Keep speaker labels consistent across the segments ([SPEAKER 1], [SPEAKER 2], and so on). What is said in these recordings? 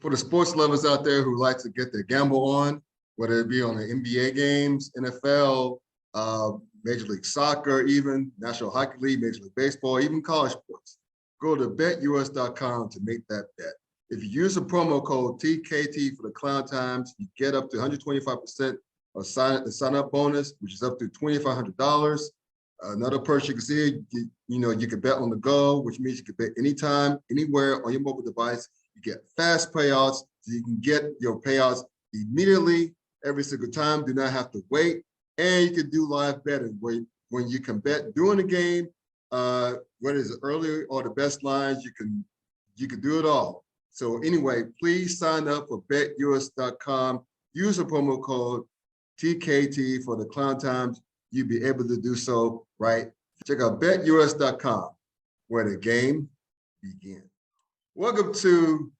[SPEAKER 1] For the sports lovers out there who like to get their gamble on, whether it be on the NBA games, NFL, Major League Soccer, even National Hockey League, Major League Baseball, even college sports, go to BetUs.com to make that bet. If you use the promo code TKT for the Klown Times, you get up to 125% of the sign-up bonus, which is up to $2,500. Another perk you can see, you can bet on the go, which means you can bet anytime, anywhere on your mobile device. You get fast payouts, so you can get your payouts immediately every single time. Do not have to wait. And you can do live betting when you can bet during the game, whether it's early or the best lines, you can do it all. So anyway, please sign up for BetUs.com. Use the promo code TKT for the Klown Times. You'll be able to do so right. Check out BetUs.com, where the game begins. Welcome to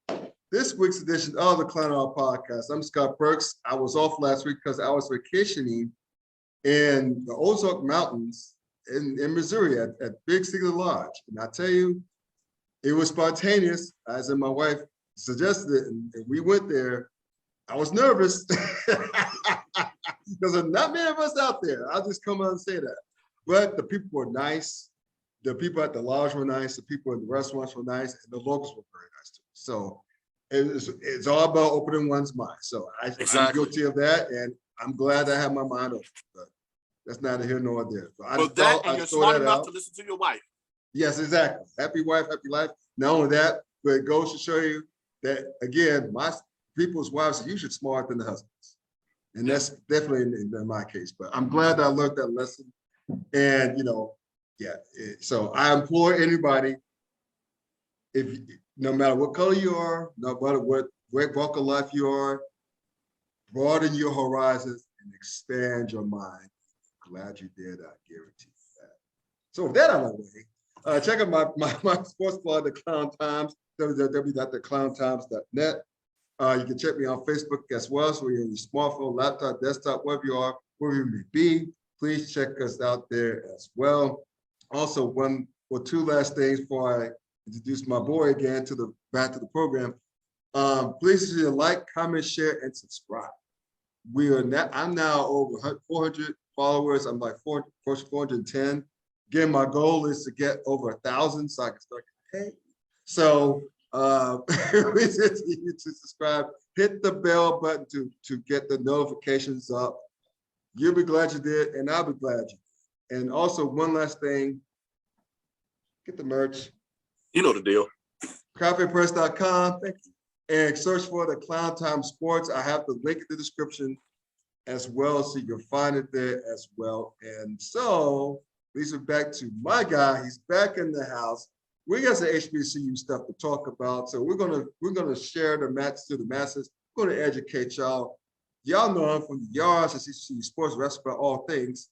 [SPEAKER 1] this week's edition of the Klown Hour Podcast. I'm Scott Burks. I was off last week because I was vacationing in the Ozark Mountains in Missouri at Big Cedar Lodge. And I tell you, it was spontaneous, as in my wife suggested it, and we went there. I was nervous because there's not many of us out there. I'll just come out and say that. But the people were nice. The people at the lodge were nice. The people in the restaurants were nice, and the locals were very nice too. So it's all about opening one's mind. So I'm guilty of that, and I'm glad I have my mind open. But that's neither here nor there. So
[SPEAKER 2] you're smart enough to listen to your wife.
[SPEAKER 1] Yes, exactly. Happy wife, happy life. Not only that, but it goes to show you that, again, my people's wives are usually smarter than the husbands. And that's definitely in my case. But I'm glad that I learned that lesson. And, so I implore anybody, no matter what color you are, no matter what walk of life you are, broaden your horizons and expand your mind. Glad you did. I guarantee you that. So with that out of the way, check out my sports blog, The Klown Times, www.theklowntimes.net. You can check me on Facebook as well. So you're on your smartphone, laptop, desktop, wherever you are, wherever you may be, please check us out there as well. Also, one or two last things before I introduce my boy again back to the program. Please like, comment, share, and subscribe. I'm now over 400 followers. I'm like 410. Again, my goal is to get over 1,000 so I can start getting paid. So we need you to subscribe, hit the bell button to get the notifications up. You'll be glad you did, and I'll be glad you did. And also, one last thing, get the merch.
[SPEAKER 2] You know the deal.
[SPEAKER 1] CraftPaperPress.com, thank you. And search for the Klown Time Sports. I have the link in the description as well, so you can find it there as well. And so, Lisa, back to my guy. He's back in the house. We got some HBCU stuff to talk about, so we're gonna share the match to the masses. We're gonna educate y'all. Y'all know I'm from the yards, HBCU Sports, rest about all things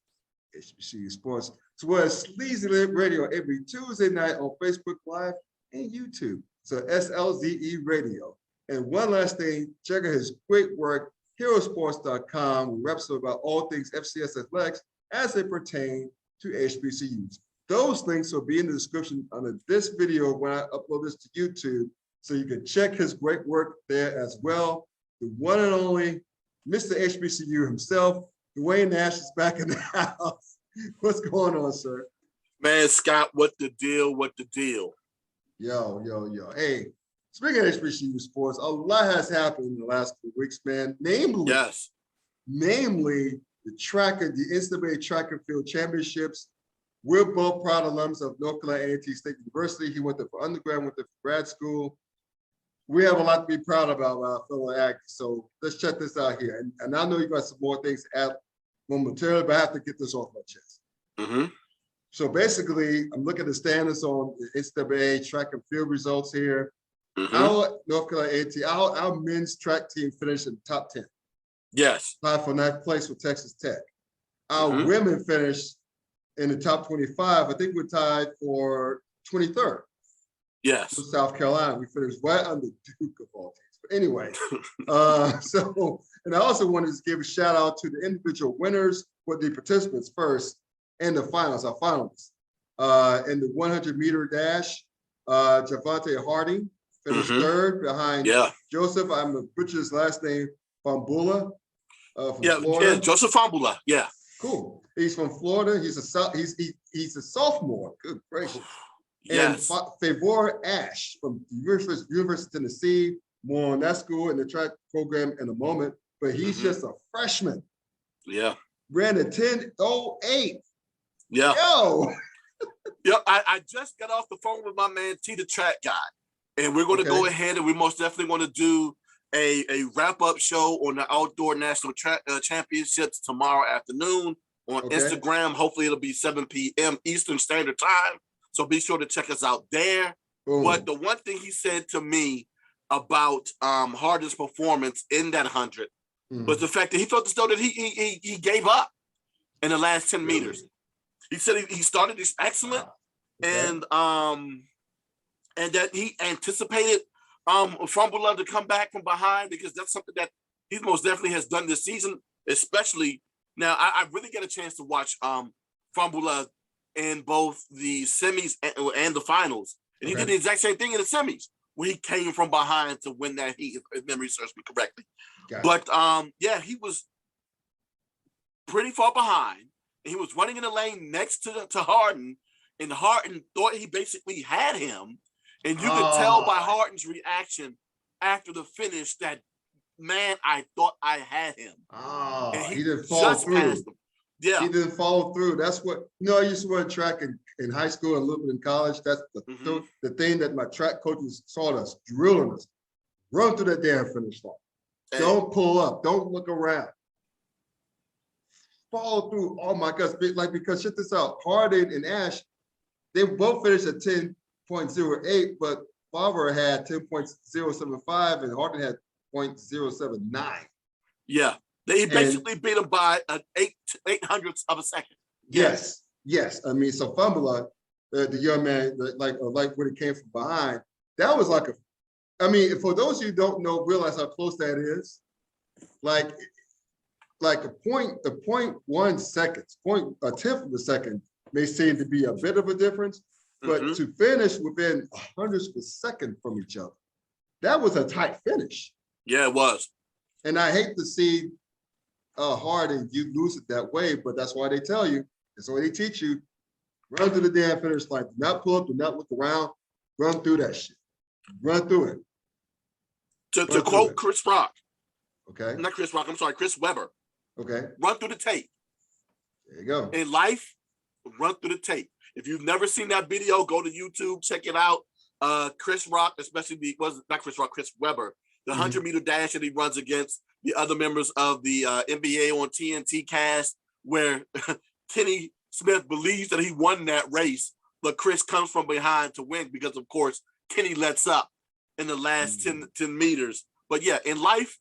[SPEAKER 1] HBCU Sports. So we're Sleazy Radio every Tuesday night on Facebook Live and YouTube. So SLZE Radio. And one last thing, check out his great work, herosports.com. We reps about all things FCS athletics as they pertain to HBCUs. Those links will be in the description under this video when I upload this to YouTube, so you can check his great work there as well. The one and only Mr. HBCU himself, Duane Ross, is back in the house. What's going on, sir?
[SPEAKER 2] Man, Scott, what the deal?
[SPEAKER 1] Yo. Hey, speaking of HBCU sports, a lot has happened in the last few weeks, man. Namely, the NCAA track and field championships. We're both proud alums of North Carolina A&T State University. He went there for undergrad, went there for grad school. We have a lot to be proud about, our fellow Aggies. So let's check this out here. And I know you got some more things to add momentarily, but I have to get this off my chest.
[SPEAKER 2] Mm-hmm.
[SPEAKER 1] So basically, I'm looking at the standings on the NCAA track and field results here.
[SPEAKER 2] Mm-hmm.
[SPEAKER 1] Our North Carolina A&T, our men's track team finished in the top 10.
[SPEAKER 2] Yes.
[SPEAKER 1] Tied for 9th place with Texas Tech. Our women finished in the top 25. I think we're tied for 23rd.
[SPEAKER 2] Yes.
[SPEAKER 1] With South Carolina. We finished right under Duke of all teams. But anyway, and I also wanted to give a shout out to the individual winners, for the participants first, and the finals, our finalists. In the 100-meter dash, Javante Harding finished third behind Joseph. I'm gonna butcher his last name, Fambula, from Florida.
[SPEAKER 2] Yeah, Joseph Fambula. Yeah.
[SPEAKER 1] Cool. He's from Florida. He's a sophomore. Good gracious.
[SPEAKER 2] Yes.
[SPEAKER 1] And Favor Ash from University of Tennessee. More on that school and the track program in a moment, but he's just a freshman.
[SPEAKER 2] Yeah.
[SPEAKER 1] Ran a 10:08.
[SPEAKER 2] Yeah.
[SPEAKER 1] Yo.
[SPEAKER 2] Yeah, I just got off the phone with my man T, the track guy, and we're going to go ahead and we most definitely want to do a wrap-up show on the Outdoor National Track Championships tomorrow afternoon on Instagram. Hopefully it'll be 7 p.m. Eastern Standard Time, so be sure to check us out there. Boom. But the one thing he said to me about Harden's performance in that 100 was the fact that he felt as though that he gave up in the last 10 meters. He said he started this excellent, and that he anticipated Fambula to come back from behind, because that's something that he most definitely has done this season. Especially now, I really get a chance to watch Fambula in both the semis and the finals, and he did the exact same thing in the semis, where he came from behind to win that heat, if memory serves me correctly. But he was pretty far behind. He was running in the lane next to Harden, and Harden thought he basically had him. And you could tell by Harden's reaction after the finish that, man, I thought I had him.
[SPEAKER 1] And he didn't follow through. Yeah, he didn't follow through. That's what, I used to run track in high school and a little bit in college. That's the thing that my track coaches taught us, drilling us. Run through that damn finish line. Don't pull up. Don't look around. Follow through. Oh my gosh! Because check this out, Harden and Ash, they both finished at 10.08, but Favre had 10.075 and Harden had 0.079.
[SPEAKER 2] Yeah, they basically beat him by an 8/800th of a second.
[SPEAKER 1] Yes. I mean, so Fambula, the young man, like when it came from behind, that was like for those of you who don't know, realize how close that is. Like a 0.1 seconds, a tenth of a second may seem to be a bit of a difference, but to finish within hundredths of a second from each other, that was a tight finish.
[SPEAKER 2] Yeah, it was.
[SPEAKER 1] And I hate to see Harden you lose it that way, but that's why they tell you, that's why they teach you, run through the damn finish line. Do not pull up, do not look around, run through that shit. Run through it.
[SPEAKER 2] To quote Chris Rock.
[SPEAKER 1] Okay.
[SPEAKER 2] Not Chris Rock, I'm sorry, Chris Webber.
[SPEAKER 1] Okay.
[SPEAKER 2] Run through the tape.
[SPEAKER 1] There you go.
[SPEAKER 2] In life, run through the tape. If you've never seen that video, go to YouTube, check it out. Chris Rock, especially Chris Webber, the 100-meter dash that he runs against the other members of the NBA on TNT cast, where Kenny Smith believes that he won that race, but Chris comes from behind to win because, of course, Kenny lets up in the last 10 meters. But yeah, in life,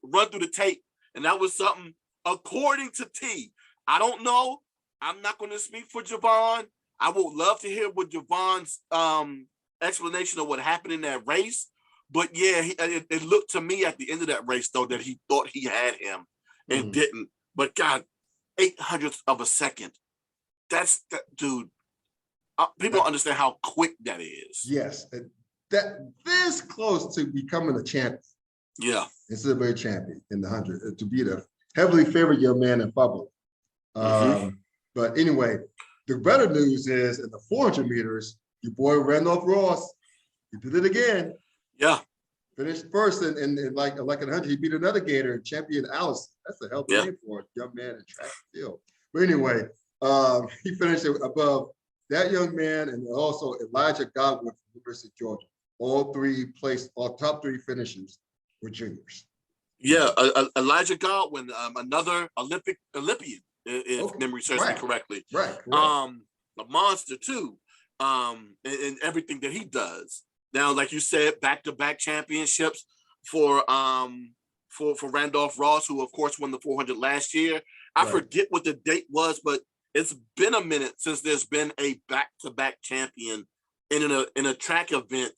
[SPEAKER 2] run through the tape. And that was something, according to T. I don't know. I'm not going to speak for Javon. I would love to hear what Javon's explanation of what happened in that race. But yeah, it looked to me at the end of that race, though, that he thought he had him and didn't. But God, 800th of a second. That's that, dude. People don't understand how quick that is.
[SPEAKER 1] Yes. That this close to becoming a champion.
[SPEAKER 2] Yeah.
[SPEAKER 1] NCAA champion in the 100, to be the heavily favored young man in public. But anyway, the better news is in the 400 meters, your boy Randolph Ross, he did it again.
[SPEAKER 2] Yeah.
[SPEAKER 1] Finished first in like 100. He beat another Gator, champion Allison. That's a hell of a name for a young man in track and field. But anyway, he finished above that young man and also Elijah Godwin from the University of Georgia. All top three finishers were juniors.
[SPEAKER 2] Yeah, Elijah Godwin, another Olympian, if memory serves me correctly.
[SPEAKER 1] Right.
[SPEAKER 2] A monster too, in everything that he does. Now, like you said, back-to-back championships for Randolph Ross, who of course won the 400 last year. I forget what the date was, but it's been a minute since there's been a back-to-back champion in a track event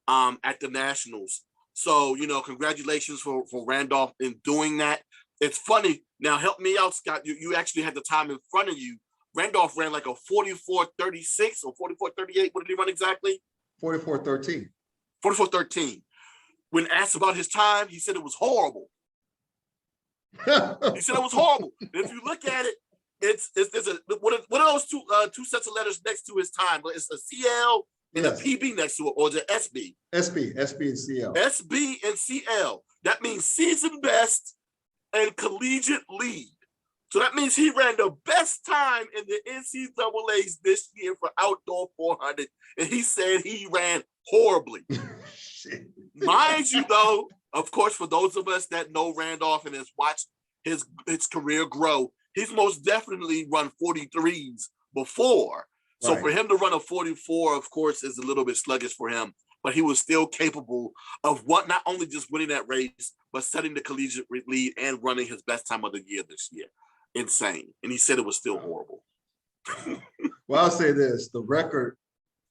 [SPEAKER 2] at the Nationals. So, congratulations for Randolph in doing that. It's funny. Now, help me out, Scott. You actually had the time in front of you. Randolph ran like a 44:36 or 44:38. What did he run exactly?
[SPEAKER 1] 44:13.
[SPEAKER 2] 44-13. When asked about his time, he said it was horrible. He said it was horrible. And if you look at it, it's what are those two sets of letters next to his time? It's a CL and a PB next to it, or the SB?
[SPEAKER 1] SB and CL.
[SPEAKER 2] SB and CL. That means season best and collegiate lead. So that means he ran the best time in the NCAAs this year for outdoor 400, and he said he ran horribly. Mind you, though, of course, for those of us that know Randolph and has watched his career grow, he's most definitely run 43s before. So for him to run a 44, of course, is a little bit sluggish for him, but he was still capable of not only just winning that race, but setting the collegiate lead and running his best time of the year this year. Insane. And he said it was still horrible.
[SPEAKER 1] Well, I'll say this, the record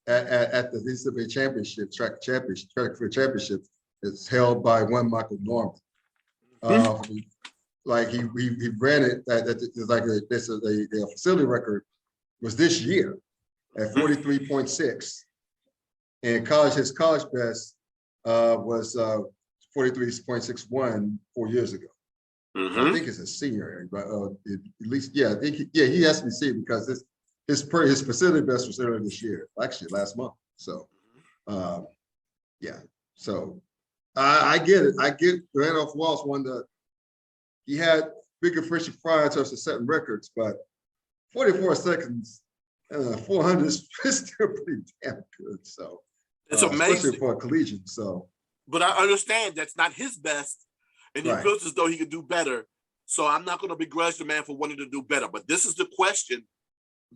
[SPEAKER 1] at the NCAA championship, track for championship, is held by one Michael Norman. Like he ran it the facility record was this year at 43.6, and his college best was 43.61 4 years ago. I think it's a senior, but at least I think he has to be senior because his facility best was earlier this year, actually last month. So so I get it. I get Randolph Walsh he had bigger fish prior in terms of setting records, but 44 seconds, 400 is still pretty damn good. So
[SPEAKER 2] it's amazing,
[SPEAKER 1] especially for a collegiate. So,
[SPEAKER 2] but I understand that's not his best, and he feels as though he could do better. So I'm not going to begrudge the man for wanting to do better. But this is the question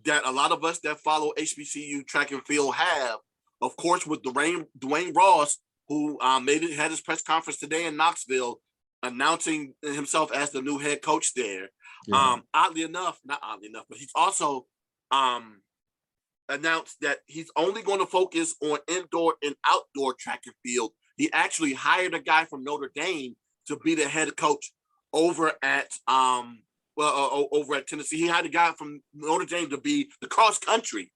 [SPEAKER 2] that a lot of us that follow HBCU track and field have. Of course, with Duane Ross, who had his press conference today in Knoxville, announcing himself as the new head coach there. Yeah. Not oddly enough, but he's also announced that he's only going to focus on indoor and outdoor track and field. He actually hired a guy from Notre Dame to be the head coach over at Tennessee. He hired a guy from Notre Dame to be the cross country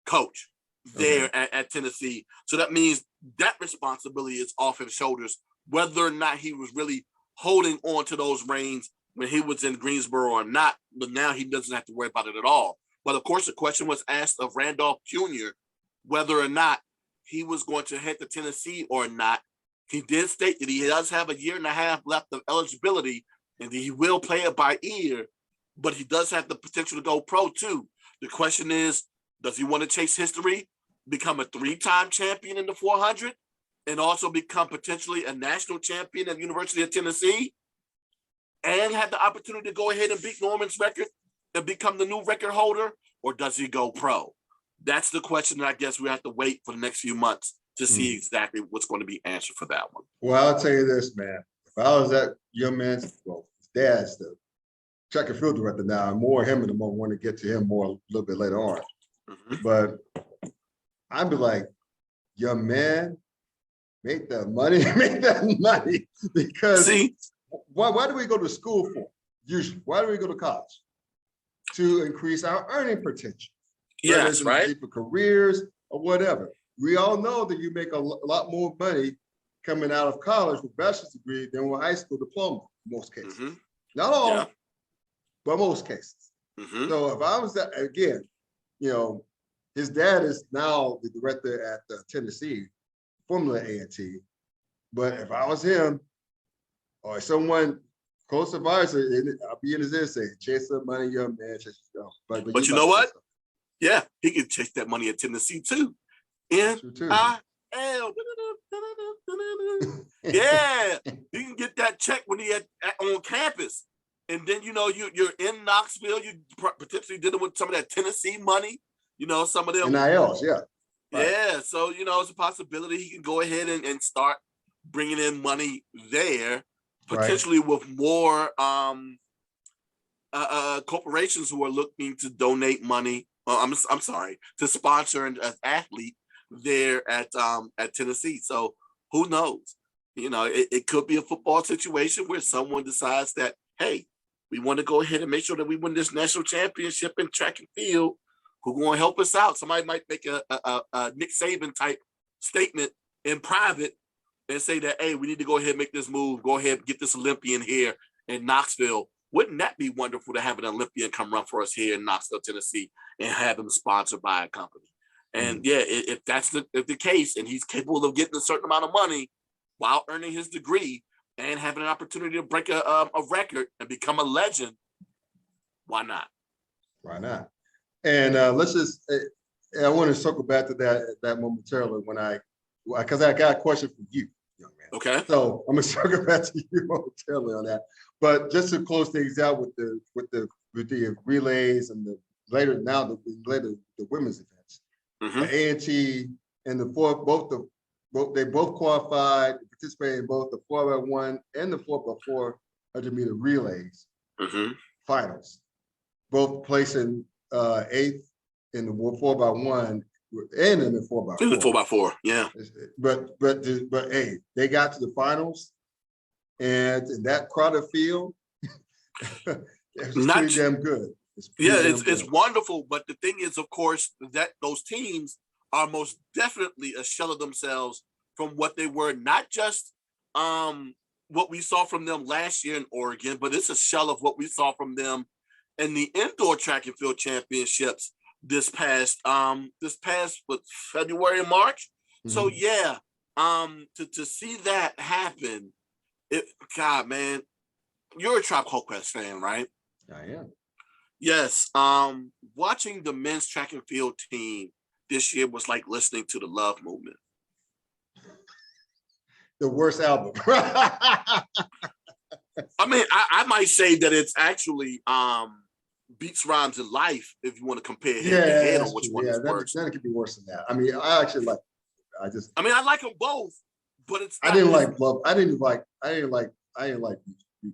[SPEAKER 2] coach there at Tennessee. So that means that responsibility is off his shoulders, whether or not he was really holding on to those reins when he was in Greensboro or not. But now he doesn't have to worry about it at all. But of course, the question was asked of Randolph Jr. whether or not he was going to head to Tennessee or not. He did state that he does have a year and a half left of eligibility and that he will play it by ear, but he does have the potential to go pro too. The question is, does he want to chase history, become a 3-time champion in the 400, and also become potentially a national champion at the University of Tennessee, and have the opportunity to go ahead and beat Norman's record and become the new record holder, or does he go pro? That's the question that I guess we have to wait for the next few months to see exactly what's going to be answered for that one.
[SPEAKER 1] Well, I'll tell you this, man. If I was that young man's, his dad's the track and field director now, and more him and I want to get to him more a little bit later on. But I'd be like, young man, make that money, because why do we go to school for? Usually, why do we go to college? To increase our earning potential.
[SPEAKER 2] Yes, right.
[SPEAKER 1] For careers or whatever. We all know that you make a lot more money coming out of college with a bachelor's degree than with high school diploma in most cases. Not all, but most cases. So if I was that, again, his dad is now the director at Tennessee, formerly A&T. But if I was him or someone close advisor, I'll be in his ear saying, chase some money, young man.
[SPEAKER 2] But you know what? Yeah, he can chase that money at Tennessee too. NIL. Yeah, you can get that check when he on campus. And then, you're in Knoxville, you potentially dealing with some of that Tennessee money, some of them.
[SPEAKER 1] NILs, yeah.
[SPEAKER 2] Right. Yeah, so, it's a possibility he can go ahead and start bringing in money there, potentially with more corporations who are looking to donate money. I'm sorry, to sponsor an athlete there at Tennessee. So who knows? It could be a football situation where someone decides that, hey, we want to go ahead and make sure that we win this national championship in track and field. Who's going to help us out? Somebody might make a Nick Saban type statement in private and say that, hey, we need to go ahead and make this move. Go ahead and get this Olympian here in Knoxville. Wouldn't that be wonderful to have an Olympian come run for us here in Knoxville, Tennessee, and have him sponsored by a company? And yeah, if that's the case, and he's capable of getting a certain amount of money while earning his degree and having an opportunity to break a record and become a legend, why not?
[SPEAKER 1] Why not? And let's just, I want to circle back to that momentarily because I got a question for you, young man.
[SPEAKER 2] Okay.
[SPEAKER 1] So I'm gonna circle back to you momentarily on that. But just to close things out with the relays and the women's events, the A&T and they both qualified, participated in both the 4x1 and the 4x4 100-meter relays finals, both placing 8th in the 4x1 and in the 4x4.
[SPEAKER 2] In the 4x4, yeah.
[SPEAKER 1] But hey, they got to the finals, and in that crowded field, it's pretty damn good.
[SPEAKER 2] It's wonderful. But the thing is, of course, that those teams are most definitely a shell of themselves from what they were, not just what we saw from them last year in Oregon, but it's a shell of what we saw from them in the indoor track and field championships this past February and March. So yeah, to see that happen, God, man, you're a Tribe Called Quest fan, right?
[SPEAKER 1] I am.
[SPEAKER 2] Yes. Watching the men's track and field team this year was like listening to the Love Movement.
[SPEAKER 1] The worst album.
[SPEAKER 2] I mean, I might say that it's actually Beats, Rhymes, and Life if you want to compare head to head on which one is worse.
[SPEAKER 1] Then it could be worse than that. I mean, I actually like. I
[SPEAKER 2] like them both, but it's.
[SPEAKER 1] I didn't like Love. I didn't like Beat,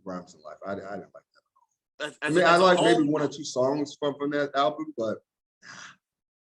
[SPEAKER 1] Rhymes, and Life. I didn't like that. I mean, I like maybe one or two songs from that album, but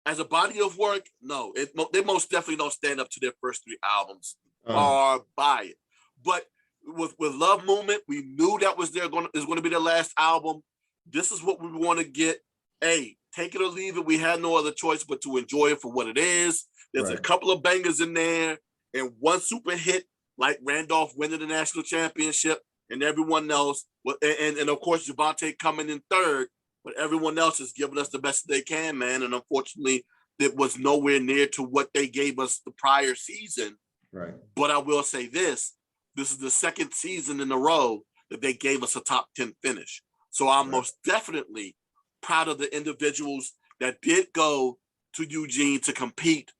[SPEAKER 2] as a body of work, no, they most definitely don't stand up to their first 3 albums or buy it. But with Love Movement, we knew that was going to be their last album. This is what we want to get. Hey, take it or leave it. We had no other choice but to enjoy it for what it is. There's a couple of bangers in there and one super hit like Randolph winning the national championship and everyone else. And of course, Javante coming in third, but everyone else is giving us the best they can, man. And unfortunately, it was nowhere near to what they gave us the prior season.
[SPEAKER 1] Right.
[SPEAKER 2] But I will say this is the second season in a row that they gave us a top 10 finish. So I'm most definitely proud of the individuals that did go to Eugene to compete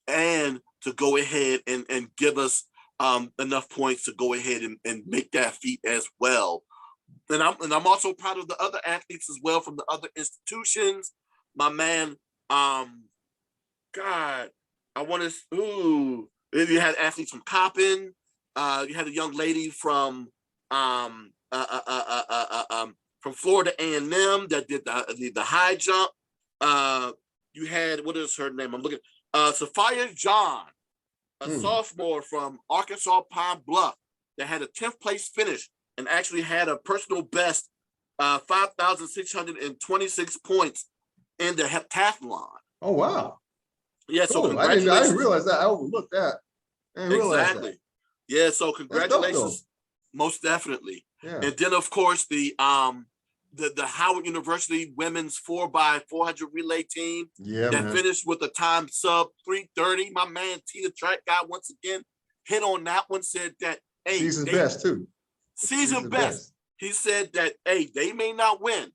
[SPEAKER 2] and to go ahead and give us enough points to go ahead and make that feat as well. And I'm also proud of the other athletes as well from the other institutions. My man, God, you had athletes from Coppin. You had a young lady from Florida A&M that did the high jump. You had, what is her name? I'm looking. Sophia John, a sophomore from Arkansas Pine Bluff that had a 10th place finish and actually had a personal best 5,626 points in the heptathlon.
[SPEAKER 1] Oh, wow.
[SPEAKER 2] Yeah,
[SPEAKER 1] cool.
[SPEAKER 2] So congratulations.
[SPEAKER 1] I didn't realize that. I overlooked that.
[SPEAKER 2] Exactly. Yeah, so congratulations. Most definitely.
[SPEAKER 1] Yeah.
[SPEAKER 2] And then, of course, the Howard University women's 4x400 relay team finished with a time sub 3:30. My man T, the track guy, once again hit on that one. Said that
[SPEAKER 1] season best too.
[SPEAKER 2] Season best. He said that they may not win,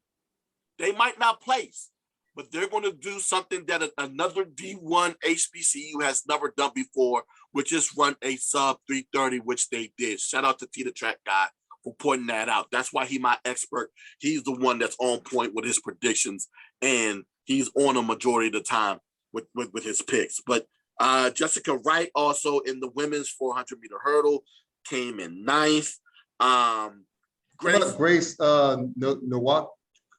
[SPEAKER 2] they might not place, but they're going to do something that another D1 HBCU has never done before, which is run a sub 3:30, which they did. Shout out to T, the track guy, for pointing that out. That's why he's my expert. He's the one that's on point with his predictions, and he's on a majority of the time with his picks. But Jessica Wright also in the women's 400-meter hurdle came in 9th.
[SPEAKER 1] Grace Nowak,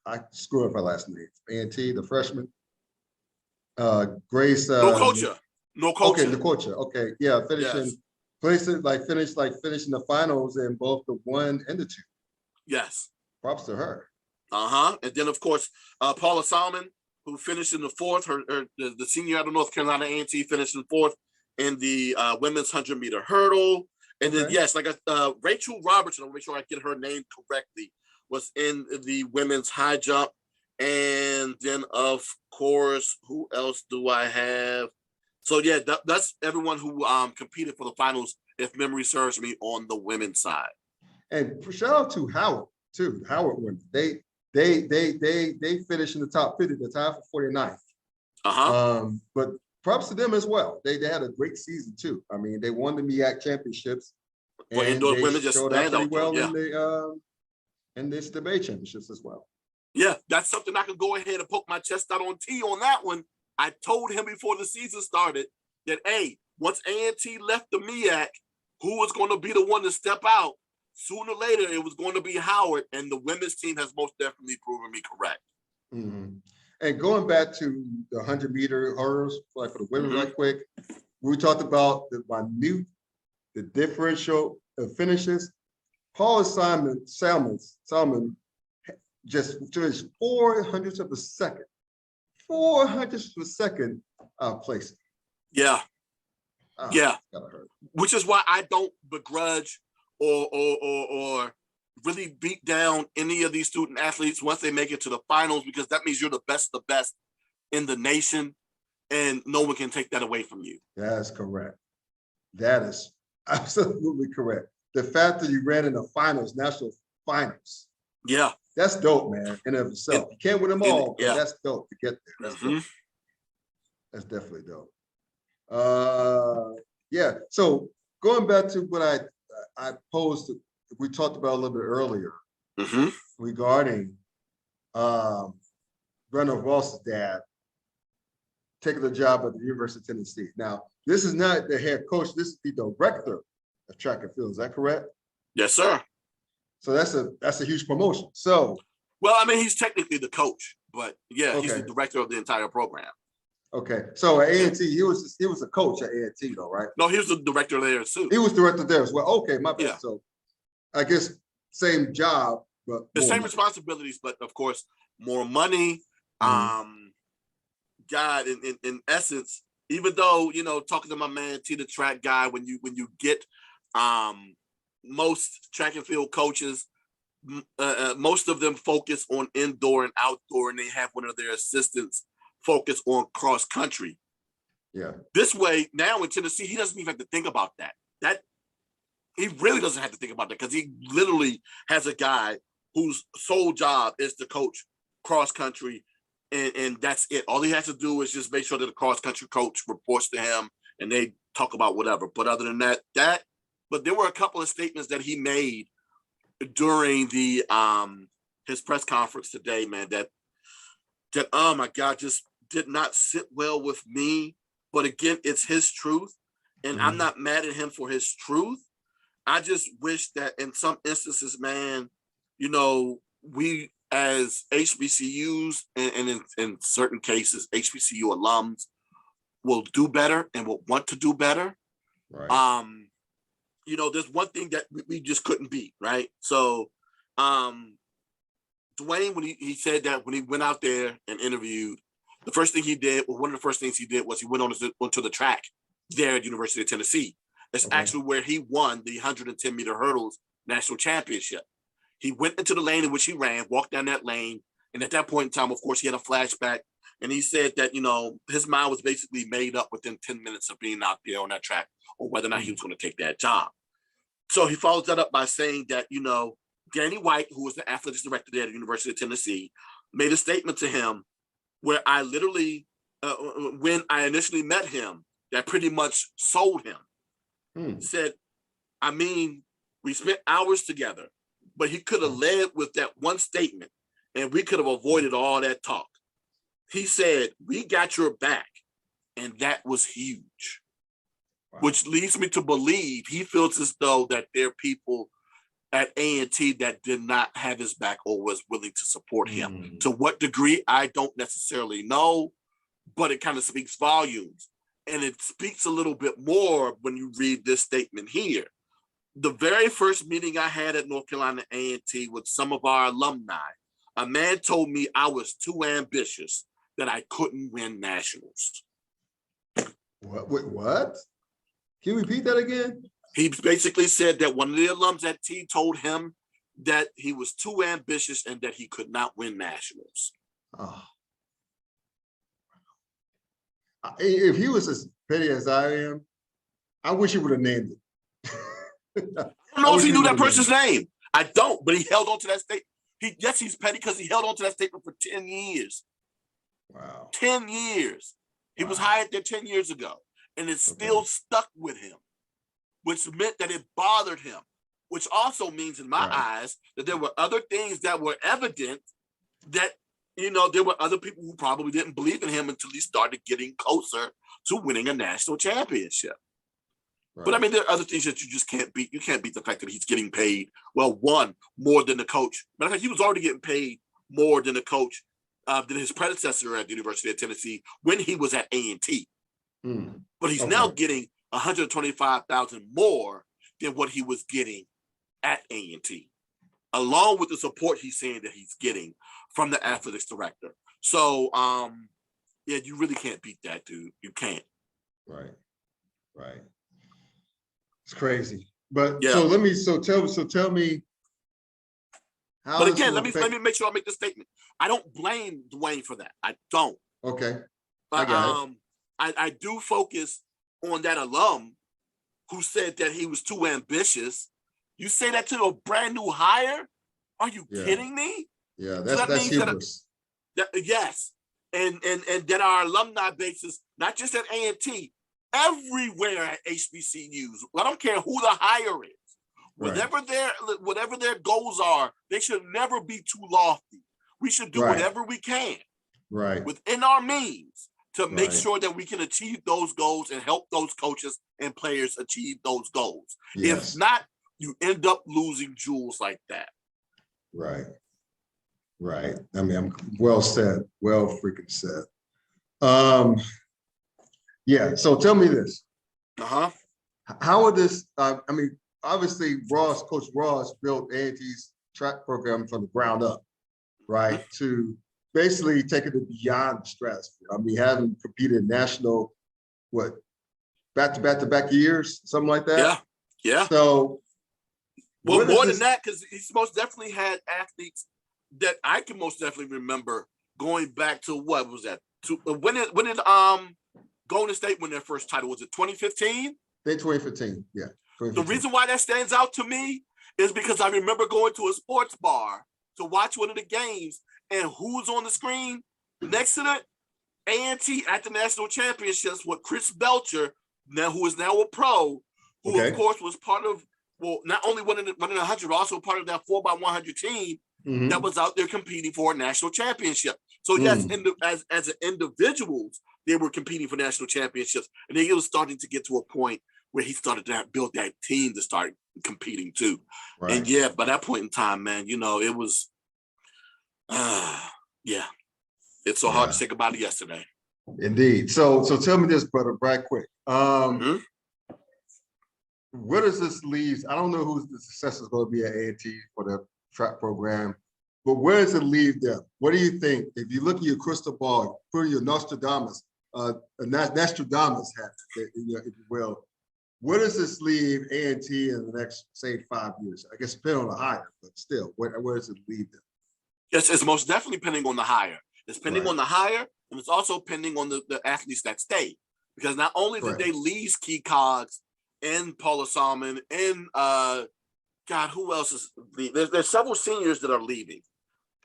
[SPEAKER 1] I screw up her last name. A&T, the freshman. Grace.
[SPEAKER 2] No culture.
[SPEAKER 1] Okay, Nicocha. Okay, yeah, finishing the finals in both the 1 and the 2.
[SPEAKER 2] Yes.
[SPEAKER 1] Props to her.
[SPEAKER 2] And then of course, Paula Salmon, who finished in the 4th. The senior out of North Carolina A&T finished in 4th. in the women's 100-meter hurdle. And then, yes, like Rachel Robertson, I'll make sure I get her name correctly, was in the women's high jump. And then, of course, who else do I have? So, yeah, that's everyone who competed for the finals, if memory serves me, on the women's side.
[SPEAKER 1] And shout out to Howard, too. Howard women. They finished in the top 50, the time for 49th. But props to them as well. They had a great season too. I mean, they won the MEAC championships.
[SPEAKER 2] For indoor women, just
[SPEAKER 1] showed up pretty well
[SPEAKER 2] in
[SPEAKER 1] the debate championships as well.
[SPEAKER 2] Yeah, that's something I can go ahead and poke my chest out on T on that one. I told him before the season started that, hey, once A&T left the MEAC, who was going to be the one to step out? Sooner or later, it was going to be Howard, and the women's team has most definitely proven me correct.
[SPEAKER 1] Mm-hmm. And going back to the 100-meter hurdles, like for the women, right quick, we talked about the differential finishes. Paul Salmon just to his 400ths of a second, 400ths of a second placing.
[SPEAKER 2] Yeah. Which is why I don't begrudge or really beat down any of these student athletes once they make it to the finals, because that means you're the best of the best in the nation, and no one can take that away from you.
[SPEAKER 1] That is correct. That is absolutely correct. The fact that you ran in the finals, national finals.
[SPEAKER 2] Yeah.
[SPEAKER 1] That's dope, man, in and of itself. You can't win them all, but that's dope to get there. That's dope. That's definitely dope. Yeah. So going back to what I posed, we talked about a little bit earlier regarding Duane Ross's dad taking the job at the University of Tennessee. Now, this is not the head coach. This is the director of track and field. Is that correct?
[SPEAKER 2] Yes, sir.
[SPEAKER 1] So that's a huge promotion. So,
[SPEAKER 2] well, I mean, he's technically the coach, but yeah, he's the director of the entire program.
[SPEAKER 1] Okay, so at A&T, he was a coach at A&T though, right?
[SPEAKER 2] No, he was the director there too.
[SPEAKER 1] He was director there as well. Okay, my bad. Yeah. So, I guess same job, but
[SPEAKER 2] the same responsibilities, but of course more money. God, in essence, even though talking to my man T, the track guy, when you get most track and field coaches, most of them focus on indoor and outdoor, and they have one of their assistants focus on cross country.
[SPEAKER 1] Yeah.
[SPEAKER 2] This way, now in Tennessee, he doesn't even have to think about that. He really doesn't have to think about that, because he literally has a guy whose sole job is to coach cross country, and that's it. All he has to do is just make sure that the cross country coach reports to him, and they talk about whatever. But other than that. But there were a couple of statements that he made during the his press conference today, man, that oh my God, just did not sit well with me. But again, it's his truth, and I'm not mad at him for his truth. I just wish that in some instances, man, we as HBCUs and in certain cases, HBCU alums will do better and will want to do better.
[SPEAKER 1] Right.
[SPEAKER 2] There's one thing that we just couldn't beat, right? So, Duane, when he said that when he went out there and interviewed, the first thing he did, or one of the first things he did, was he went onto the track there at University of Tennessee. That's actually where he won the 110-meter hurdles national championship. He went into the lane in which he ran, walked down that lane, and at that point in time, of course, he had a flashback, and he said that his mind was basically made up within 10 minutes of being out there on that track, or whether or not he was going to take that job. So he follows that up by saying that, Danny White, who was the athletics director there at the University of Tennessee, made a statement to him where I literally, when I initially met him, that pretty much sold him. Said, I mean, we spent hours together, but he could have led with that one statement, and we could have avoided all that talk. He said, we got your back, and that was huge. Wow. Which leads me to believe he feels as though that there are people at A&T that did not have his back or was willing to support him. To what degree, I don't necessarily know, but it kind of speaks volumes. And it speaks a little bit more when you read this statement here. The very first meeting I had at North Carolina A&T with some of our alumni, a man told me I was too ambitious, that I couldn't win nationals.
[SPEAKER 1] What? Can you repeat that again?
[SPEAKER 2] He basically said that one of the alums at T told him that he was too ambitious and that he could not win nationals.
[SPEAKER 1] Oh. If he was as petty as I am, I wish he would have named it.
[SPEAKER 2] I don't know if he knew that person's name. I don't, but he held on to that statement. He's petty because he held on to that statement for 10 years.
[SPEAKER 1] Wow.
[SPEAKER 2] 10 years. He was hired there 10 years ago, and it still stuck with him, which meant that it bothered him, which also means in my eyes that there were other things that were evident that, there were other people who probably didn't believe in him until he started getting closer to winning a national championship. Right. But I mean, there are other things that you just can't beat. You can't beat the fact that he's getting paid, one, more than the coach. Matter of fact, he was already getting paid more than the coach, than his predecessor at the University of Tennessee when he was at A&T. But he's now getting $125,000 more than what he was getting at A&T, along with the support he's saying that he's getting from the athletics director. So, you really can't beat that, dude. You can't. Right.
[SPEAKER 1] It's crazy. But tell me how.
[SPEAKER 2] But again, let me make sure I make this statement. I don't blame Duane for that. I don't.
[SPEAKER 1] Okay.
[SPEAKER 2] But I do focus on that alum who said that he was too ambitious. You say that to a brand new hire? Are you kidding me?
[SPEAKER 1] Yeah, that's hubris.
[SPEAKER 2] Yes. And that our alumni bases, not just at A&T, everywhere at HBCUs. I don't care who the hire is. Whatever their goals are, they should never be too lofty. We should do whatever we can within our means to make sure that we can achieve those goals and help those coaches and players achieve those goals. Yes. If not, you end up losing jewels like that.
[SPEAKER 1] Right. I mean, I'm well said. Well freaking said. So tell me this. How would this, obviously Coach Ross built A&T's track program from the ground up, right? To basically take it beyond the stratosphere. I mean, having competed national, back-to-back years, something like that?
[SPEAKER 2] Yeah.
[SPEAKER 1] So.
[SPEAKER 2] Well, more than that, because he's most definitely had athletes that I can most definitely remember going back to what was that? When did Golden State win their first title? Was it 2015?
[SPEAKER 1] 2015, yeah. 2015.
[SPEAKER 2] The reason why that stands out to me is because I remember going to a sports bar to watch one of the games, and who's on the screen next to it? A&T at the national championships with Chris Belcher, who is now a pro, who of course was part of, not only running 100, but also part of that 4x100 team that was out there competing for a national championship. So yes, as individuals, they were competing for national championships, and then it was starting to get to a point where he started to build that team to start competing too. Right. And by that point in time, man, it was, it's so hard to say goodbye to yesterday.
[SPEAKER 1] Indeed. So tell me this, brother, right quick. Where does this leave? I don't know who the successor is going to be at A&T for the track program, but where does it leave them? What do you think? If you look at your crystal ball, put your Nostradamus hat, if you will, where does this leave A&T in the next, say, 5 years? I guess depending on the hire, but still, where does it leave them?
[SPEAKER 2] Yes, it's most definitely pending on the hire. It's pending on the hire, and it's also pending on the athletes that stay. Because not only did they lose key cogs and Paula Salmon and who else is leaving? There's several seniors that are leaving.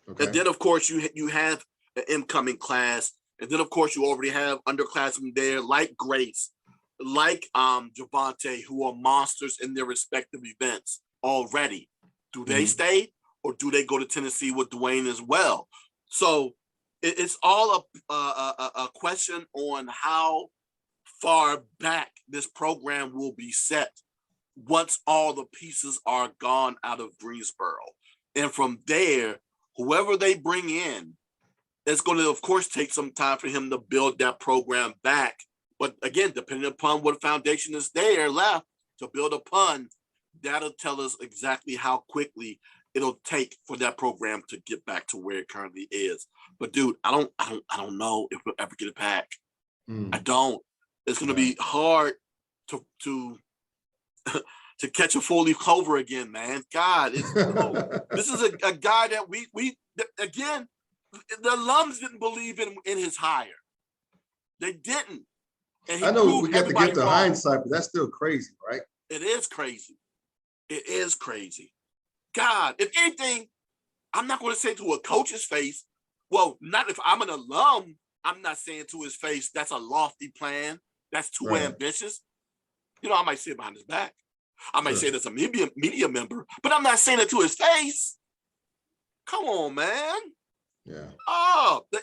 [SPEAKER 2] And then of course you have an incoming class, and then of course you already have underclassmen there like Grace, like Javante, who are monsters in their respective events already. Do they stay, or do they go to Tennessee with Duane as well? So it's all a question on how far back this program will be set once all the pieces are gone out of Greensboro. And from there, whoever they bring in, it's going to, of course, take some time for him to build that program back. But again, depending upon what foundation is there left to build upon, that'll tell us exactly how quickly it'll take for that program to get back to where it currently is. But dude, I don't know if we'll ever get it back. I don't. It's going to be hard to to catch a 4-leaf clover again, man. God, this is a guy that we again, the alums didn't believe in his hire. They didn't. And
[SPEAKER 1] I know we got to get to hindsight, but that's still crazy, right?
[SPEAKER 2] It is crazy. It is crazy. God, if anything, I'm not going to say to a coach's face, well, not if I'm an alum, I'm not saying to his face, that's a lofty plan. That's too ambitious. I might say it behind his back. I might say that's a media member, but I'm not saying it to his face. Come on, man.
[SPEAKER 1] Yeah.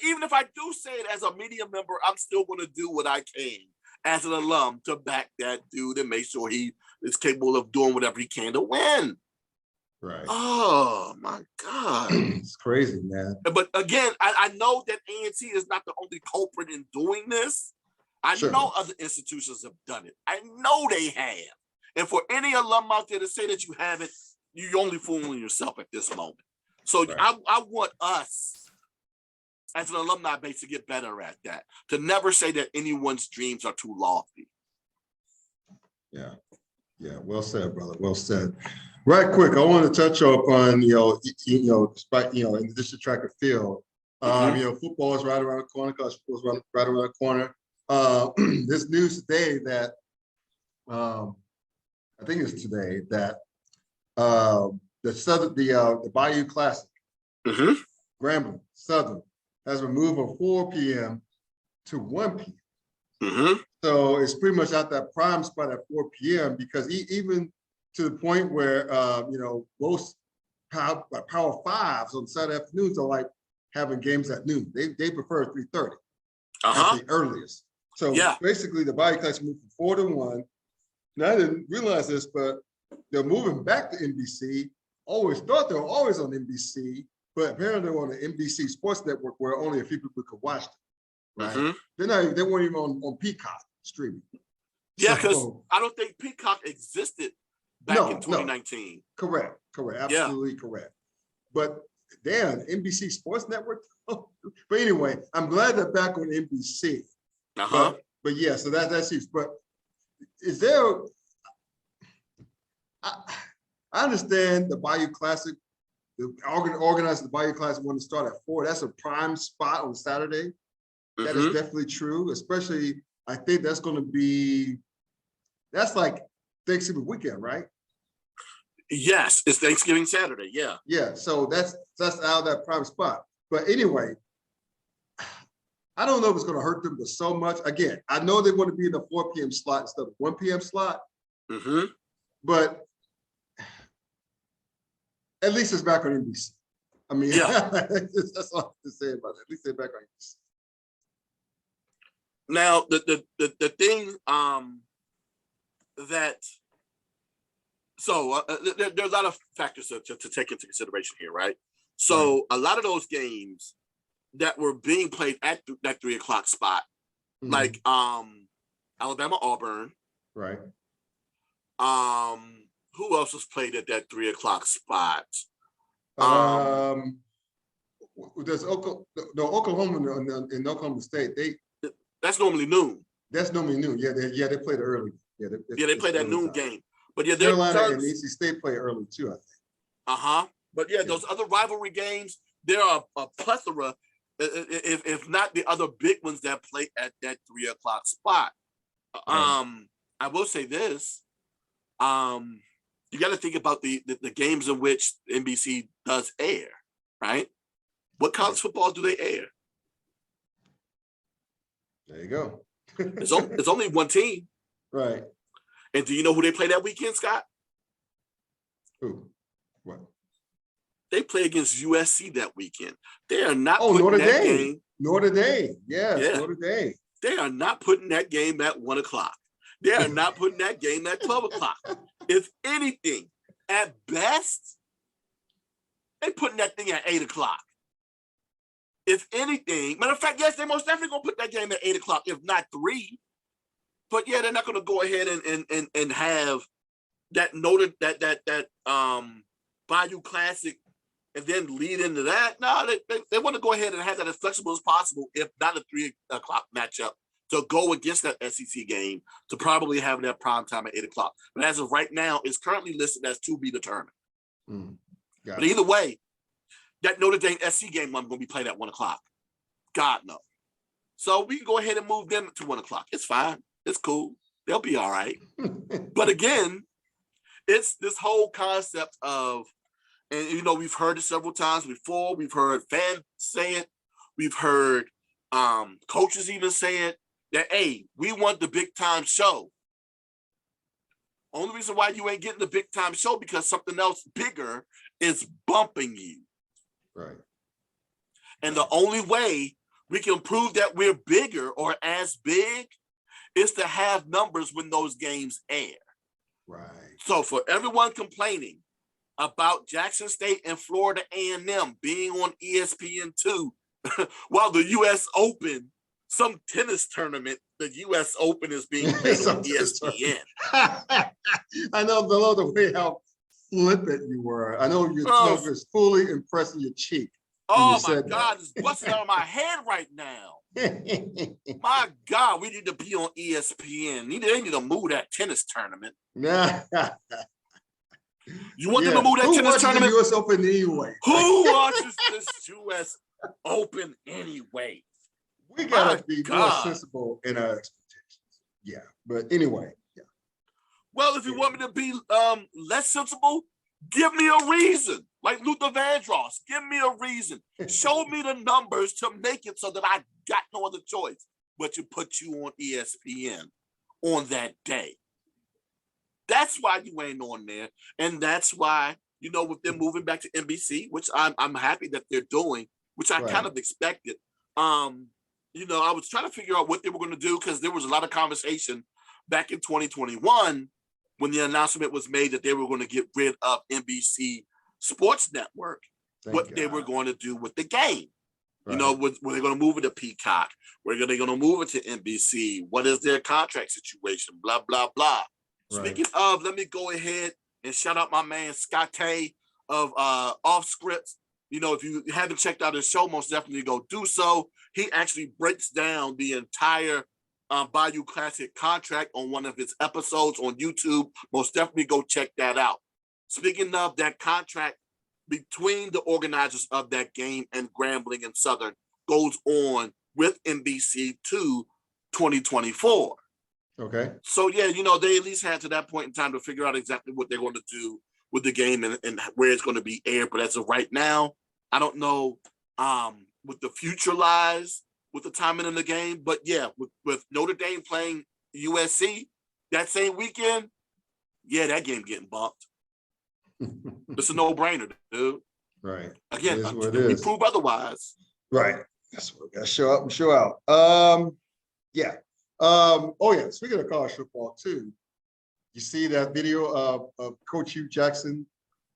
[SPEAKER 2] Even if I do say it as a media member, I'm still going to do what I can as an alum to back that dude and make sure he is capable of doing whatever he can to win.
[SPEAKER 1] Right.
[SPEAKER 2] Oh my God.
[SPEAKER 1] It's crazy, man.
[SPEAKER 2] But again, I know that A&T is not the only culprit in doing this. I know other institutions have done it. I know they have. And for any alum out there to say that you haven't, you're only fooling yourself at this moment. So I want us as an alumni base to get better at that, to never say that anyone's dreams are too lofty.
[SPEAKER 1] Yeah. Yeah. Well said, brother. Well said. Right quick, I want to touch upon, despite, in the district track and field, football is right around the corner, college football is right around the corner. This news today that, I think it's today, that the Bayou Classic, Grambling, Southern, has been moved from 4 p.m. to 1 p.m. So it's pretty much at that prime spot at 4 p.m. because even to the point where, most Power Fives on Saturday afternoons are like having games at noon. They prefer 3:30 at the earliest. So basically the Bayou Classic moved from 4 to 1. Now I didn't realize this, but they're moving back to NBC. Always thought they were always on NBC, but apparently they're on the NBC Sports Network where only a few people could watch them. Right? They weren't even on Peacock streaming.
[SPEAKER 2] Yeah, because I don't think Peacock existed back in 2019.
[SPEAKER 1] No. Correct. Absolutely correct. But damn, NBC Sports Network. But anyway, I'm glad they're back on NBC. But yeah, so that's huge. But is there? I understand the Bayou Classic. The organizers of the Bayou Classic want to start at 4. That's a prime spot on Saturday. That is definitely true. Especially, I think that's going to be. That's like Thanksgiving weekend, right?
[SPEAKER 2] Yes, it's Thanksgiving Saturday. Yeah.
[SPEAKER 1] Yeah. So that's out of that prime spot. But anyway, I don't know if it's going to hurt them so much. Again, I know they want to be in the 4 p.m. slot instead of 1 p.m. slot. But at least it's back on NBC. I mean, that's all I have to say about it. At least they're back on NBC.
[SPEAKER 2] Now, the thing there's a lot of factors to take into consideration here, right? So a lot of those games that were being played at that 3 o'clock spot, like Alabama Auburn,
[SPEAKER 1] right?
[SPEAKER 2] Who else was played at that 3 o'clock spot?
[SPEAKER 1] There's Oklahoma in Oklahoma State.
[SPEAKER 2] That's normally noon.
[SPEAKER 1] That's normally noon. Yeah, they played early.
[SPEAKER 2] They played that noon game. But yeah,
[SPEAKER 1] Carolina and NC State play early too, I think.
[SPEAKER 2] But yeah, those other rivalry games, there are a plethora, if not the other big ones that play at that 3 o'clock spot. I will say this. You got to think about the games in which NBC does air, right? What college football do they air?
[SPEAKER 1] There you go.
[SPEAKER 2] It's only one team.
[SPEAKER 1] Right.
[SPEAKER 2] And do you know who they play that weekend, Scott?
[SPEAKER 1] Who? What?
[SPEAKER 2] They play against USC that weekend. They are not putting
[SPEAKER 1] Notre
[SPEAKER 2] that
[SPEAKER 1] Dame.
[SPEAKER 2] game.
[SPEAKER 1] Notre Dame. Yes, Notre Dame.
[SPEAKER 2] They are not putting that game at 1 o'clock. They are not putting that game at 12 o'clock. If anything, at best, they're putting that thing at 8 o'clock. If anything, matter of fact, yes, they're most definitely going to put that game at 8 o'clock, if not 3. But yeah, they're not going to go ahead and have that Bayou Classic and then lead into that. No, they want to go ahead and have that as flexible as possible, if not a 3 o'clock matchup, to go against that SEC game to probably have that prime time at 8 o'clock. But as of right now, it's currently listed as to be determined. But either way, that Notre Dame SC game I'm going to be played at 1 o'clock. God no. So we can go ahead and move them to 1 o'clock. It's fine. It's cool. They'll be all right. But again, it's this whole concept of, and you know, we've heard it several times before. We've heard fans say it. We've heard coaches even say it, that, hey, we want the big time show. Only reason why you ain't getting the big time show because something else bigger is bumping you.
[SPEAKER 1] Right.
[SPEAKER 2] And the only way we can prove that we're bigger or as big is to have numbers when those games air.
[SPEAKER 1] Right.
[SPEAKER 2] So for everyone complaining about Jackson State and Florida A&M being on ESPN2, while the U.S. Open, some tennis tournament, the U.S. Open is being played on ESPN.
[SPEAKER 1] I know the way how flippant you were. I know your tongue was fully impressing your cheek.
[SPEAKER 2] Oh my God, it's busting out of my head right now. My God, we need to be on ESPN. They need to move that tennis tournament. You want them to move that tennis tournament?
[SPEAKER 1] The U.S. Open anyway.
[SPEAKER 2] Who watches this U.S. Open anyway?
[SPEAKER 1] We gotta be more sensible in our expectations. Yeah, but anyway, yeah.
[SPEAKER 2] Well, if you want me to be less sensible, give me a reason. Like Luther Vandross, give me a reason. Show me the numbers to make it so that I got no other choice but to put you on ESPN on that day. That's why you ain't on there. And that's why, you know, with them moving back to NBC, which I'm happy that they're doing, which I kind of expected. You know, I was trying to figure out what they were going to do because there was a lot of conversation back in 2021 when the announcement was made that they were going to get rid of NBC Sports Network, they were going to do with the game. Right. You know, were they going to move it to Peacock? Were they going to move it to NBC? What is their contract situation? Blah, blah, blah. Right. Speaking of, let me go ahead and shout out my man Scott of Off Scripts. You know, if you haven't checked out his show, most definitely go do so. He actually breaks down the entire Bayou Classic contract on one of his episodes on YouTube. Most definitely go check that out. Speaking of that contract between the organizers of that game and Grambling and Southern goes on with NBC to 2024.
[SPEAKER 1] Okay.
[SPEAKER 2] So, yeah, you know, they at least had to that point in time to figure out exactly what they're going to do with the game and where it's going to be aired. But as of right now, I don't know what the future lies with the timing in the game. But, yeah, with Notre Dame playing USC that same weekend, yeah, that game getting bumped. It's a no-brainer, dude.
[SPEAKER 1] Right.
[SPEAKER 2] Again, we prove otherwise.
[SPEAKER 1] Right. That's what we got to show up and show out. Yeah. Oh, yeah. Speaking of college football, too, you see that video of Coach Hue Jackson.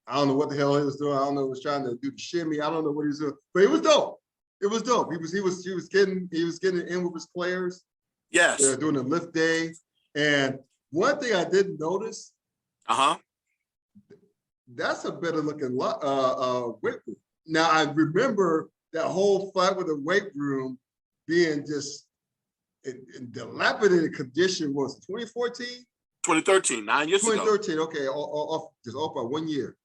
[SPEAKER 1] I don't know what the hell he was doing. I don't know. He was trying to do the shimmy. I don't know what he was doing, but it was dope. It was dope. He was getting in with his players.
[SPEAKER 2] Yes.
[SPEAKER 1] They're doing a lift day. And one thing I didn't notice. That's a better looking weight room. Now I remember that whole fight with the weight room being just in dilapidated condition. Was it 2014?
[SPEAKER 2] 2013, 9 years ago.
[SPEAKER 1] 2013, okay, just off by 1 year.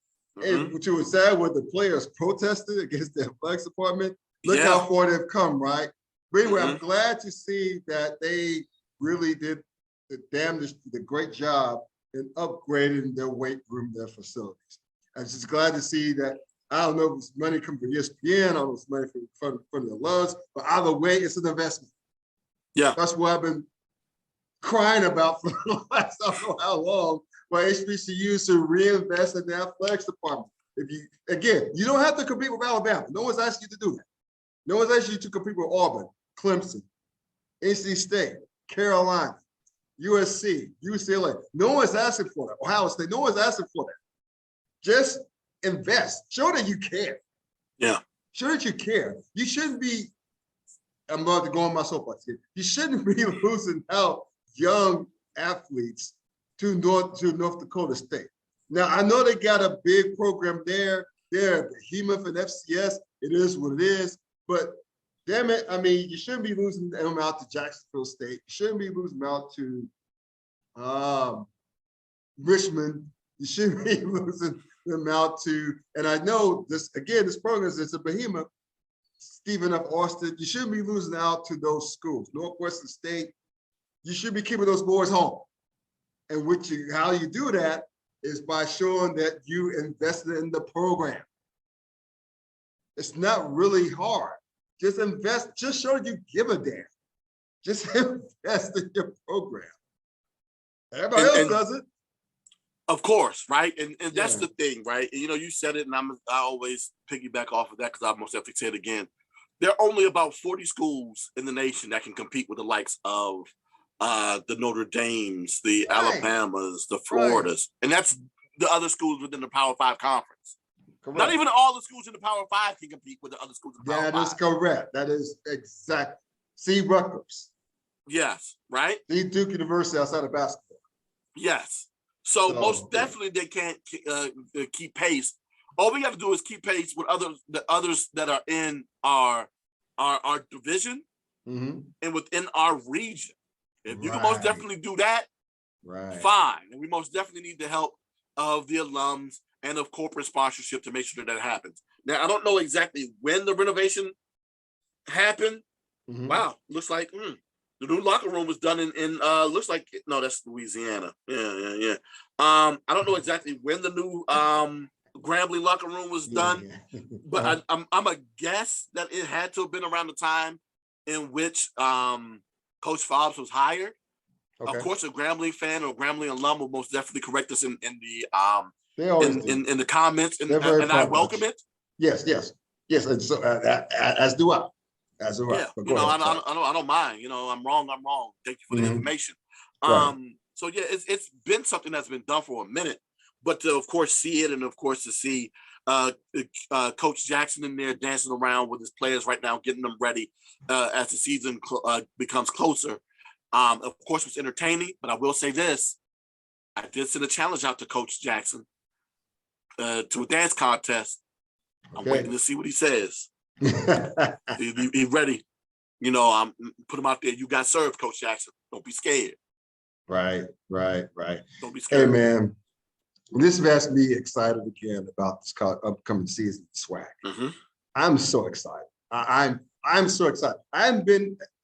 [SPEAKER 1] And what you were sad was the players protested against the athletics department. Look how far they've come, right? But anyway, I'm glad to see that they really did the great job in upgrading their weight room, their facilities. I'm just glad to see that. I don't know if it's money coming from ESPN, I don't know if it's money from the loves, but either way, it's an investment.
[SPEAKER 2] Yeah.
[SPEAKER 1] That's what I've been crying about for the last I don't know how long, why HBCUs to reinvest in the athletics department. You don't have to compete with Alabama. No one's asking you to do that. No one's asking you to compete with Auburn, Clemson, NC State, Carolina, USC, UCLA. No one's asking for that. Ohio State, no one's asking for that. Just invest. Show that you care.
[SPEAKER 2] Yeah.
[SPEAKER 1] Show that you care. You shouldn't be, I'm about to go on my soapbox here. You shouldn't be losing out young athletes to North Dakota State. Now, I know they got a big program there. They're a behemoth in FCS. It is what it is. But damn it. I mean, you shouldn't be losing them out to Jacksonville State. You shouldn't be losing them out to Richmond. You shouldn't be losing them out to, and I know this, again, this program is a behemoth, Stephen F. Austin. You shouldn't be losing out to those schools. Northwestern State, you should be keeping those boys home. And how you do that is by showing that you invested in the program. It's not really hard. Just invest, just show you give a damn. Just invest in your program. Everybody else does it.
[SPEAKER 2] Of course, right? And that's the thing, right? And, you said it, and I always piggyback off of that because I most definitely say it again. There are only about 40 schools in the nation that can compete with the likes of the Notre Dames, the Alabamas, the Floridas, and that's the other schools within the Power 5 conference. Correct. Not even all the schools in the Power 5 can compete with the other schools in the Power 5. That is
[SPEAKER 1] correct. That is exact. See Rutgers.
[SPEAKER 2] Yes, right? See
[SPEAKER 1] Duke University outside of basketball.
[SPEAKER 2] Yes. So most definitely they can't keep pace. All we got to do is keep pace with the others that are in our division and within our region. If you can most definitely do that, fine. And we most definitely need the help of the alums and of corporate sponsorship to make sure that happens. Now, I don't know exactly when the renovation happened. Wow, looks like the new locker room was done in looks like, no, that's Louisiana. Yeah. I don't know exactly when the new Grambling locker room was done, but I'm a guess that it had to have been around the time in which Coach Fobbs was hired. Of course, a Grambling fan or Grambling alum will most definitely correct us in the comments, and I welcome it.
[SPEAKER 1] Yes, and so as do I. As do I.
[SPEAKER 2] Yeah, I don't mind. I'm wrong. Thank you for the information. So yeah, it's been something that's been done for a minute, but to of course see it, and of course to see Coach Jackson in there dancing around with his players right now, getting them ready as the season becomes closer. Of course, it's entertaining, but I will say this: I did send a challenge out to Coach Jackson to a dance contest. I'm waiting to see what he says. He ready. I'm put him out there. You got served, Coach Jackson. Don't be scared.
[SPEAKER 1] Right.
[SPEAKER 2] Don't be scared.
[SPEAKER 1] Hey, man, this has me excited again about this upcoming season, SWAC. I'm so excited. I'm so excited.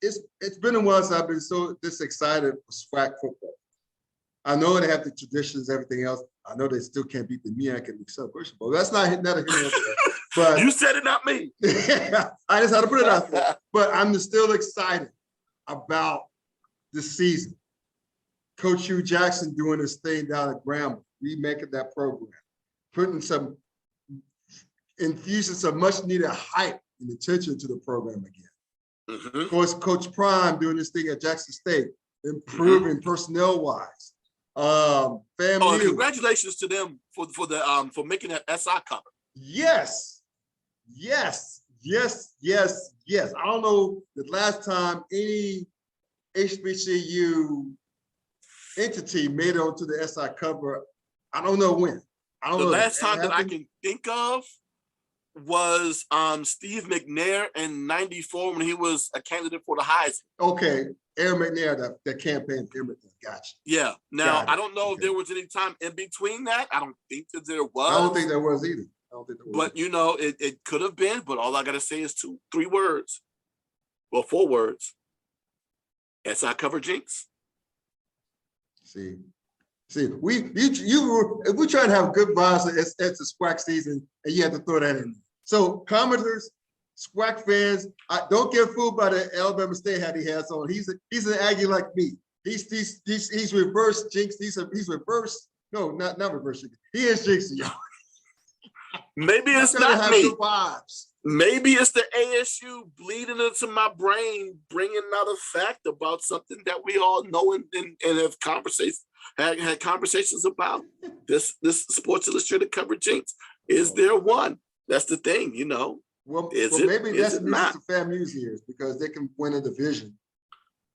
[SPEAKER 1] It's been a while since I've been so this excited for SWAC football. I know they have the traditions, everything else. I know they still can't beat the MEAC and the Celebration Bowl. That's not a hidden. But
[SPEAKER 2] you said it, not me.
[SPEAKER 1] I just had to put it out there. But I'm still excited about the season. Coach Hue Jackson doing his thing down at Grambling, remaking that program, infusing some much needed hype and attention to the program again. Of course, Coach Prime doing this thing at Jackson State, improving personnel wise.
[SPEAKER 2] Congratulations to them for making that SI cover.
[SPEAKER 1] Yes. I don't know the last time any HBCU entity made it onto the SI cover. I don't know when. The
[SPEAKER 2] last time that I can think of was Steve McNair in '94 when he was a candidate for the Heisman.
[SPEAKER 1] Okay, Aaron McNair, that campaign, Aaron McNair, gotcha.
[SPEAKER 2] Yeah. Now, I don't know if there was any time in between that. I don't think that there was.
[SPEAKER 1] I don't think there was either.
[SPEAKER 2] But, it could have been, but all I got to say is 3 words. Well, 4 words. SI cover jinx.
[SPEAKER 1] See, if we're trying to have good vibes at the SWAC season, and you have to throw that in. So, commenters, SWAC fans, don't get fooled by the Alabama State hat he has on. He's an Aggie like me. He's reverse jinx. He's reverse. No, not reverse jinx. He is jinxing y'all.
[SPEAKER 2] Maybe it's not me. Maybe it's the ASU bleeding into my brain, bringing out a fact about something that we all know and have had conversations about. This Sports Illustrated cover jinx. Is there one? That's the thing,
[SPEAKER 1] Well, maybe that's not to FAMU's ears because they can win a division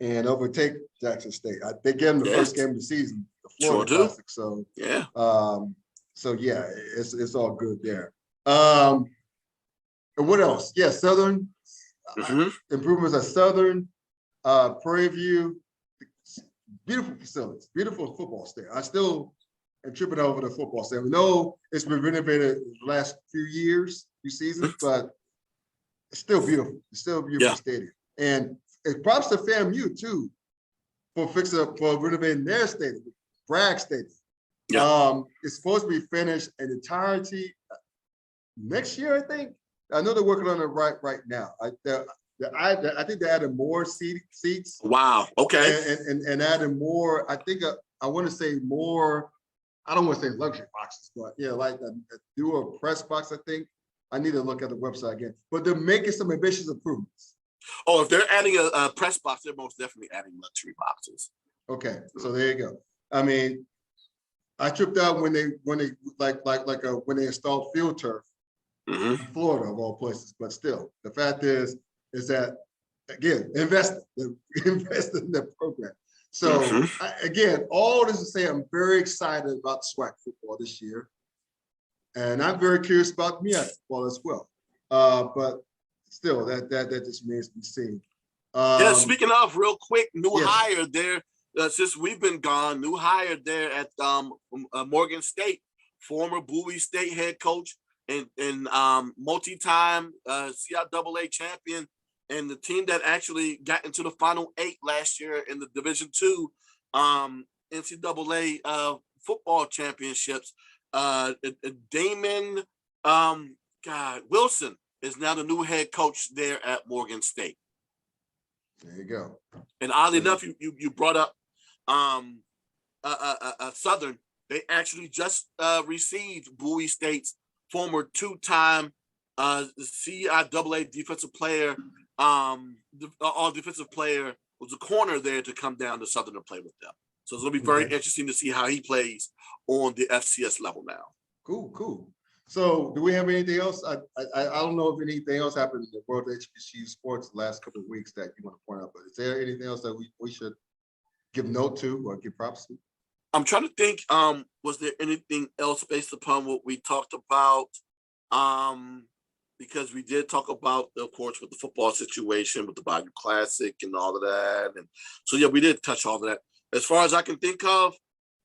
[SPEAKER 1] and overtake Jackson State. They gave them the first game of the season, the Florida Classic. So
[SPEAKER 2] yeah.
[SPEAKER 1] It's all good there. And what else? Yeah, Southern Improvements at Southern, Prairie View, beautiful facilities, beautiful football stadium. I still am tripping over the football stadium. We know it's been renovated the last few seasons, but it's still beautiful. It's still a beautiful stadium. And props to FAMU too for renovating their stadium, Bragg Stadium. Yeah. It's supposed to be finished in entirety next year, I think. I know they're working on it right now. I think they added more seats.
[SPEAKER 2] Wow. Okay.
[SPEAKER 1] And adding more. I think I want to say more. I don't want to say luxury boxes, but yeah, like a dual press box. I think I need to look at the website again. But they're making some ambitious improvements.
[SPEAKER 2] Oh, if they're adding a press box, they're most definitely adding luxury boxes.
[SPEAKER 1] Okay, so there you go. I mean, I tripped out when they installed field turf in Florida of all places. But still, the fact is that again, invest in the program. So again, all this to say, I'm very excited about SWAC football this year, and I'm very curious about MEAC football as well. But still, that just remains to be seen.
[SPEAKER 2] Yeah. Speaking of, real quick, new hire there. Since we've been gone, new hire there at Morgan State, former Bowie State head coach and multi-time CIAA champion, and the team that actually got into the Final 8 last year in the Division II NCAA football championships. Damon Wilson is now the new head coach there at Morgan State.
[SPEAKER 1] There you go.
[SPEAKER 2] And oddly enough, you brought up Southern. They actually just received Bowie State's former 2-time CIAA defensive player. All defensive player was a corner there to come down to Southern to play with them. So it's going to be very interesting to see how he plays on the FCS level now. Cool.
[SPEAKER 1] So do we have anything else? I don't know if anything else happened in the world of HBCU sports the last couple of weeks that you want to point out, but is there anything else that we should give note to or give props to?
[SPEAKER 2] I'm trying to think, was there anything else based upon what we talked about? Because we did talk about, of course, with the football situation, with the Bayou Classic and all of that. And so, yeah, we did touch all of that. As far as I can think of,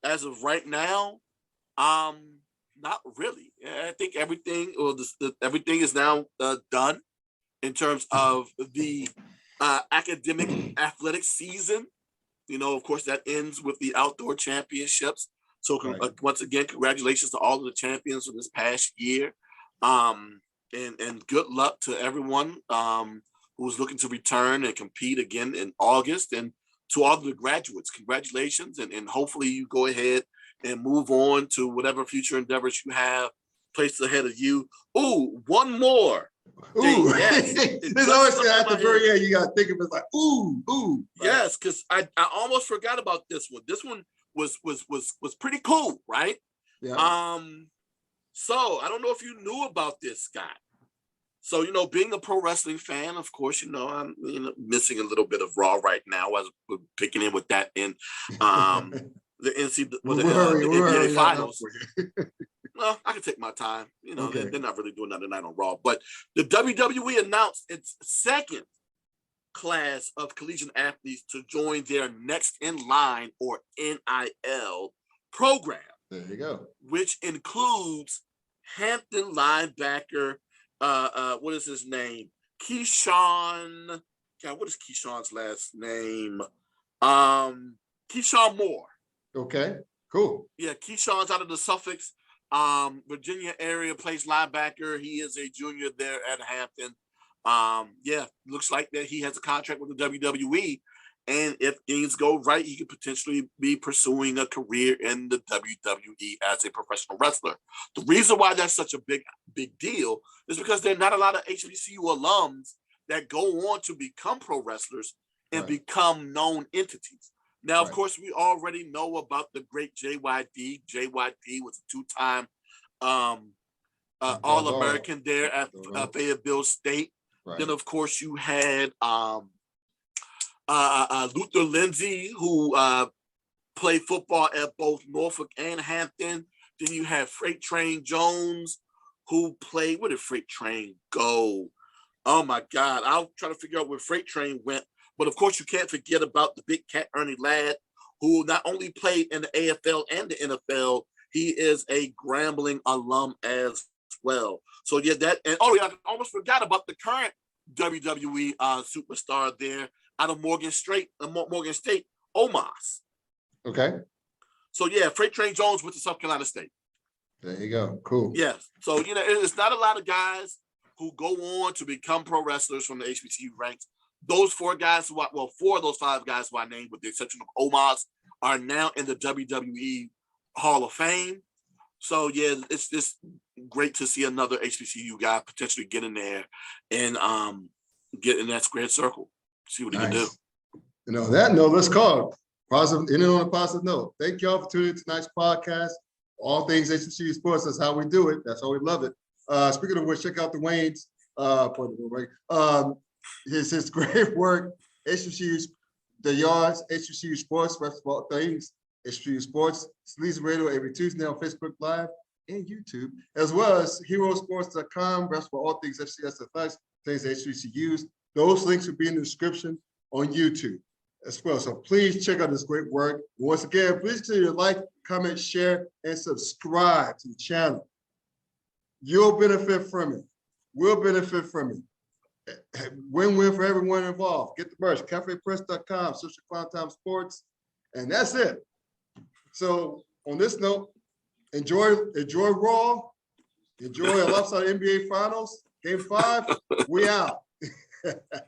[SPEAKER 2] as of right now, not really. I think everything is now done in terms of the academic athletic season. You know, of course, that ends with the outdoor championships. So once again, congratulations to all of the champions of this past year. And good luck to everyone who's looking to return and compete again in August. And to all of the graduates, congratulations. And hopefully you go ahead and move on to whatever future endeavors you have placed ahead of you. Ooh, one more.
[SPEAKER 1] Ooh, yes. There's always at the very end, you got to think of it like, ooh.
[SPEAKER 2] Right? Yes, because I almost forgot about this one. This one was pretty cool, right?
[SPEAKER 1] Yeah.
[SPEAKER 2] So I don't know if you knew about this, Scott. So, you know, being a pro wrestling fan, of course, you know, I'm missing a little bit of Raw right now as we're picking in with that in the NBA finals. Well, I can take my time. You know, they're not really doing that tonight on Raw. But the WWE announced its second class of collegiate athletes to join their next in line or NIL program.
[SPEAKER 1] There you go.
[SPEAKER 2] Which includes Hampton linebacker, what is his name? Keyshawn. God, what is Keyshawn's last name? Keyshawn Moore.
[SPEAKER 1] Okay, cool.
[SPEAKER 2] Yeah, Keyshawn's out of the Suffolk, Virginia area, plays linebacker. He is a junior there at Hampton. Yeah, looks like that he has a contract with the WWE. And if things go right, he could potentially be pursuing a career in the WWE as a professional wrestler. The reason why that's such a big deal is because there are not a lot of HBCU alums that go on to become pro wrestlers and become known entities. Now, of course, we already know about the great JYD. JYD was a 2-time All-American there at Fayetteville State. Right. Then, of course, you had Luther Lindsay, who played football at both Norfolk and Hampton. Then you had Freight Train Jones, who played, where did Freight Train go? Oh my God. I'll try to figure out where Freight Train went. But of course, you can't forget about the big cat Ernie Ladd, who not only played in the AFL and the NFL, he is a Grambling alum as well. So yeah, I almost forgot about the current WWE superstar there out of Morgan State, Omas.
[SPEAKER 1] Okay.
[SPEAKER 2] So yeah, Freight Train Jones went to South Carolina State.
[SPEAKER 1] There you go. Cool.
[SPEAKER 2] Yes. So, it's not a lot of guys who go on to become pro wrestlers from the HBCU ranks. Those four of those five guys who I named, with the exception of Omos, are now in the WWE Hall of Fame. So, yeah, it's great to see another HBCU guy potentially get in there and get in that squared circle, see what he can do.
[SPEAKER 1] On that note, let's call positive, ending on a positive note. Thank y'all for tuning in to tonight's podcast. All things HBCU sports, that's how we do it. That's how we love it. Speaking of which, check out Duane's his great work, HBCU, the Yards, HBCU Sports, rest of all things, HBCU Sports, Sleazy Radio every Tuesday on Facebook Live and YouTube, as well as herosports.com, rest of all things FCS athletics, things HBCUs. Those links will be in the description on YouTube as well. So please check out this great work. Once again, please do your like, comment, share, and subscribe to the channel. You'll benefit from it. We'll benefit from it. Win-win for everyone involved. Get the merch, cafepress.com, social Klown Time Sports, and that's it. So on this note, enjoy Raw, enjoy a lopsided NBA Finals, Game 5. We out.